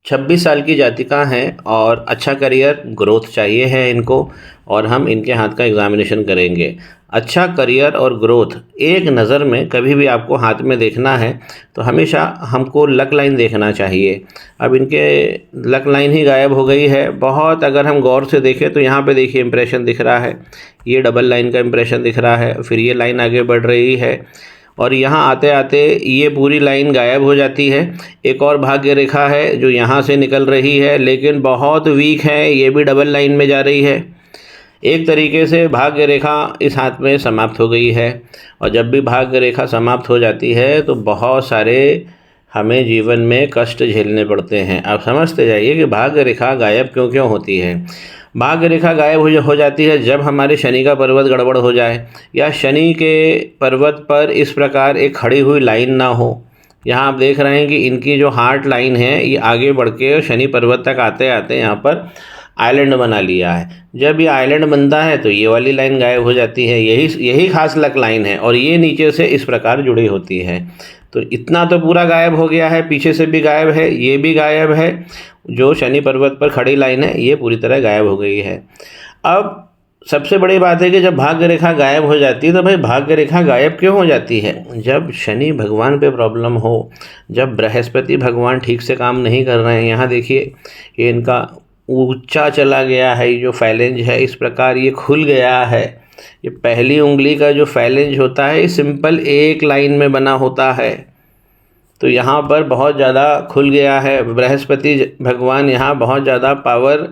26 साल की जातिका हैं और अच्छा करियर ग्रोथ चाहिए है इनको, और हम इनके हाथ का एग्ज़ामिनेशन करेंगे। अच्छा करियर और ग्रोथ एक नज़र में कभी भी आपको हाथ में देखना है तो हमेशा हमको लक लाइन देखना चाहिए। अब इनके लक लाइन ही गायब हो गई है। बहुत अगर हम गौर से देखें तो यहाँ पे देखिए इंप्रेशन दिख रहा है, ये डबल लाइन का इंप्रेशन दिख रहा है, फिर ये लाइन आगे बढ़ रही है और यहाँ आते आते ये पूरी लाइन गायब हो जाती है। एक और भाग्य रेखा है जो यहाँ से निकल रही है लेकिन बहुत वीक है, ये भी डबल लाइन में जा रही है। एक तरीके से भाग्य रेखा इस हाथ में समाप्त हो गई है। और जब भी भाग्य रेखा समाप्त हो जाती है तो बहुत सारे हमें जीवन में कष्ट झेलने पड़ते हैं। आप समझते जाइए कि भाग्य रेखा गायब क्यों क्यों होती है। भाग्य रेखा गायब हो जाती है जब हमारे शनि का पर्वत गड़बड़ हो जाए, या शनि के पर्वत पर इस प्रकार एक खड़ी हुई लाइन ना हो। यहाँ आप देख रहे हैं कि इनकी जो हार्ट लाइन है ये आगे बढ़ के शनि पर्वत तक आते आते यहाँ पर आइलैंड बना लिया है। जब ये आइलैंड बनता है तो ये वाली लाइन गायब हो जाती है। यही खास लक लाइन है और ये नीचे से इस प्रकार जुड़ी होती है। तो इतना तो पूरा गायब हो गया है, पीछे से भी गायब है, ये भी गायब है। जो शनि पर्वत पर खड़ी लाइन है ये पूरी तरह गायब हो गई है। अब सबसे बड़ी बात है कि जब भाग्य रेखा गायब हो जाती है तो भाई भाग्य रेखा गायब क्यों हो जाती है? जब शनि भगवान पे प्रॉब्लम हो, जब बृहस्पति भगवान ठीक से काम नहीं कर रहे हैं। यहाँ देखिए ये इनका ऊंचा चला गया है, ये जो फैलेंज है इस प्रकार ये खुल गया है। ये पहली उंगली का जो फैलेंज होता है सिंपल एक लाइन में बना होता है, तो यहाँ पर बहुत ज़्यादा खुल गया है। बृहस्पति भगवान यहाँ बहुत ज़्यादा पावर,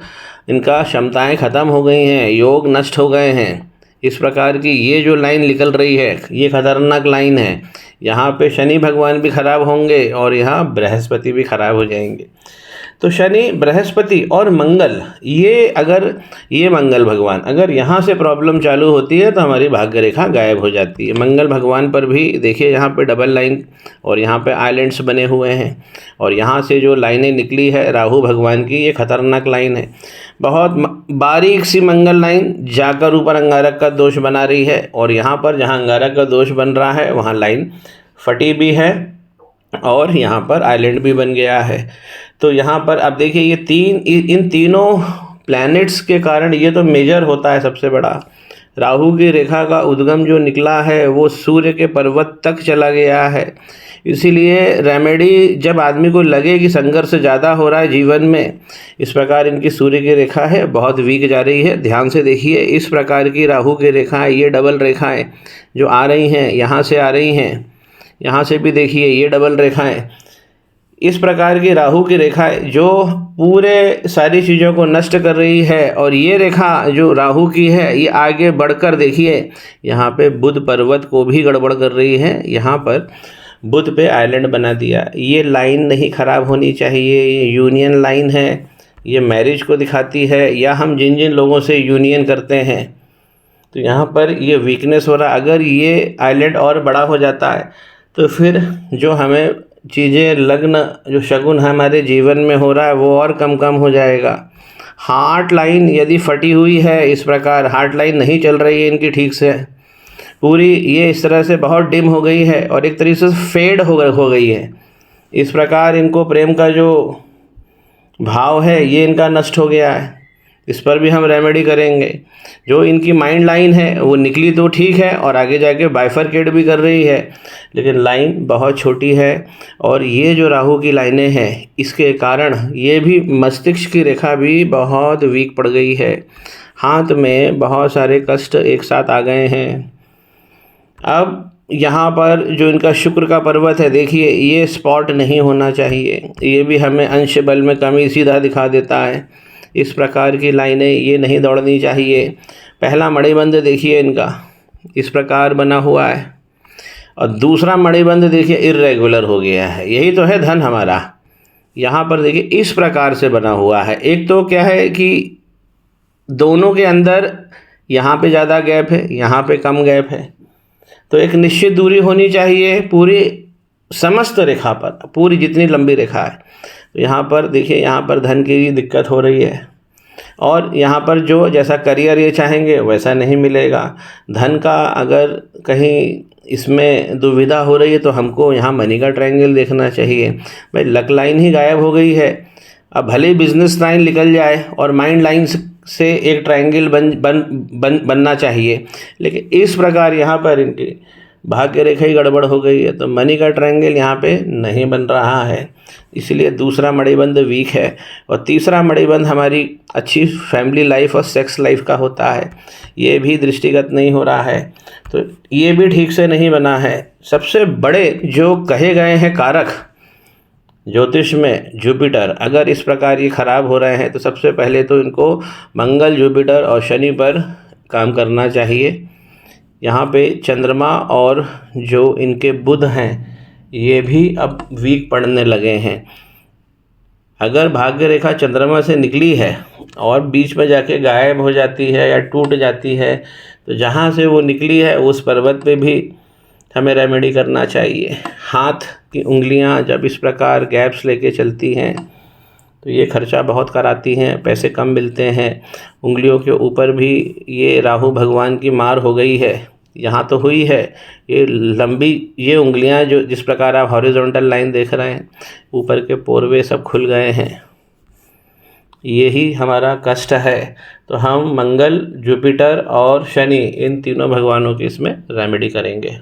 इनका क्षमताएं ख़त्म हो गई हैं, योग नष्ट हो गए हैं। इस प्रकार की ये जो लाइन निकल रही है ये खतरनाक लाइन है। यहाँ पे शनि भगवान भी खराब होंगे और यहाँ बृहस्पति भी खराब हो जाएंगे। तो शनि, बृहस्पति और मंगल, ये मंगल भगवान अगर यहाँ से प्रॉब्लम चालू होती है तो हमारी भाग्य रेखा गायब हो जाती है। मंगल भगवान पर भी देखिए यहाँ पे डबल लाइन और यहाँ पे आइलैंड्स बने हुए हैं, और यहाँ से जो लाइनें निकली है राहु भगवान की, ये खतरनाक लाइन है। बहुत बारीक सी मंगल लाइन जाकर ऊपर अंगारक का दोष बना रही है, और यहाँ पर जहाँ अंगारक का दोष बन रहा है वहाँ लाइन फटी भी है और यहाँ पर आइलैंड भी बन गया है। तो यहाँ पर अब देखिए ये इन तीनों प्लैनेट्स के कारण ये तो मेजर होता है सबसे बड़ा। राहु की रेखा का उद्गम जो निकला है वो सूर्य के पर्वत तक चला गया है। इसीलिए रेमेडी जब आदमी को लगे कि संघर्ष ज़्यादा हो रहा है जीवन में, इस प्रकार इनकी सूर्य की रेखा है बहुत वीक जा रही है। ध्यान से देखिए इस प्रकार की राहु की रेखाएं, ये डबल रेखाएं जो आ रही हैं, यहाँ से आ रही हैं, यहाँ से भी देखिए ये डबल रेखाएं। इस प्रकार की राहु की रेखाएं जो पूरे सारी चीज़ों को नष्ट कर रही है, और ये रेखा जो राहु की है ये आगे बढ़कर देखिए यहाँ पे बुध पर्वत को भी गड़बड़ कर रही है। यहाँ पर बुध पे आइलैंड बना दिया। ये लाइन नहीं ख़राब होनी चाहिए, ये यूनियन लाइन है, ये मैरिज को दिखाती है, या हम जिन जिन लोगों से यूनियन करते हैं तो यहाँ पर ये वीकनेस हो रहा है। अगर ये आइलैंड और बड़ा हो जाता है तो फिर जो हमें चीज़ें, लग्न जो शगुन हमारे जीवन में हो रहा है वो और कम हो जाएगा। हार्ट लाइन यदि फटी हुई है, इस प्रकार हार्ट लाइन नहीं चल रही है इनकी ठीक से, पूरी ये इस तरह से बहुत डिम हो गई है और एक तरीके से फेड हो गई है। इस प्रकार इनको प्रेम का जो भाव है ये इनका नष्ट हो गया है। इस पर भी हम रेमेडी करेंगे। जो इनकी माइंड लाइन है वो निकली तो ठीक है और आगे जाके बाइफरकेट भी कर रही है, लेकिन लाइन बहुत छोटी है। और ये जो राहु की लाइनें हैं इसके कारण ये भी मस्तिष्क की रेखा भी बहुत वीक पड़ गई है। हाथ में बहुत सारे कष्ट एक साथ आ गए हैं। अब यहाँ पर जो इनका शुक्र का पर्वत है देखिए ये स्पॉट नहीं होना चाहिए, ये भी हमें अंश बल में कमी सीधा दिखा देता है। इस प्रकार की लाइनें ये नहीं दौड़नी चाहिए। पहला मणिबंध देखिए इनका इस प्रकार बना हुआ है, और दूसरा मणिबंध देखिए इर्रेगुलर हो गया है। यही तो है धन हमारा। यहाँ पर देखिए इस प्रकार से बना हुआ है। एक तो क्या है कि दोनों के अंदर यहाँ पे ज़्यादा गैप है, यहाँ पे कम गैप है, तो एक निश्चित दूरी होनी चाहिए पूरी समस्त रेखा पर, पूरी जितनी लंबी रेखा है। तो यहाँ पर देखिए यहाँ पर धन की दिक्कत हो रही है, और यहाँ पर जो जैसा करियर ये चाहेंगे वैसा नहीं मिलेगा। धन का अगर कहीं इसमें दुविधा हो रही है तो हमको यहाँ मनी का ट्रायंगल देखना चाहिए। भाई लक लाइन ही गायब हो गई है, अब भले ही बिजनेस लाइन निकल जाए और माइंड लाइन से एक ट्रायंगल बनना चाहिए, लेकिन इस प्रकार यहाँ पर इनकी भाग्य रेखा ही गड़बड़ हो गई है, तो मनी का ट्रायंगल यहाँ पे नहीं बन रहा है। इसलिए दूसरा मणिबंध वीक है। और तीसरा मणिबंध हमारी अच्छी फैमिली लाइफ और सेक्स लाइफ का होता है, ये भी दृष्टिगत नहीं हो रहा है, तो ये भी ठीक से नहीं बना है। सबसे बड़े जो कहे गए हैं कारक ज्योतिष में, जुपिटर, अगर इस प्रकार ये खराब हो रहे हैं तो सबसे पहले तो इनको मंगल, जुपिटर और शनि पर काम करना चाहिए। यहाँ पे चंद्रमा और जो इनके बुध हैं ये भी अब वीक पड़ने लगे हैं। अगर भाग्य रेखा चंद्रमा से निकली है और बीच में जाके गायब हो जाती है या टूट जाती है, तो जहाँ से वो निकली है उस पर्वत पे भी हमें रेमेडी करना चाहिए। हाथ की उंगलियां जब इस प्रकार गैप्स लेके चलती हैं तो ये खर्चा बहुत कराती हैं, पैसे कम मिलते हैं। उंगलियों के ऊपर भी ये राहु भगवान की मार हो गई है, यहाँ तो हुई है। ये लंबी ये उंगलियां जो जिस प्रकार आप हॉरिजॉन्टल लाइन देख रहे हैं, ऊपर के पोरवे सब खुल गए हैं, यही हमारा कष्ट है। तो हम मंगल, जुपिटर और शनि इन तीनों भगवानों की इसमें रेमेडी करेंगे।